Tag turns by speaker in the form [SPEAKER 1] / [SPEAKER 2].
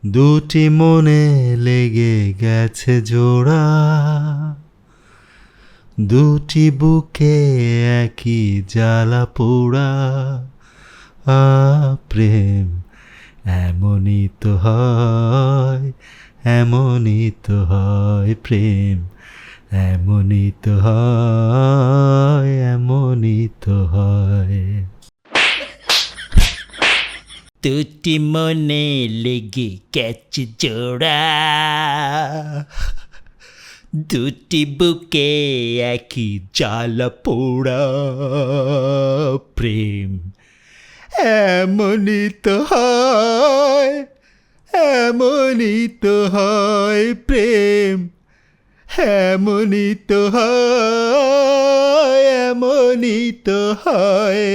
[SPEAKER 1] দুটি মনে লেগে গেছে জোড়া, দুটি বুকে একই জ্বালা পোড়া। প্রেম এমনই তো হয়, এমনই তো হয় প্রেম, এমনই তো হয়, এমনই তো হয়। দুটি মনে লেগে গেছে জোড়া, দুটি বুকে একই জ্বালা পোড়া। প্রেম এমনই তো হয়, এমনই তো হয় প্রেম, এমনই তো হয়, এমনই তো হয়।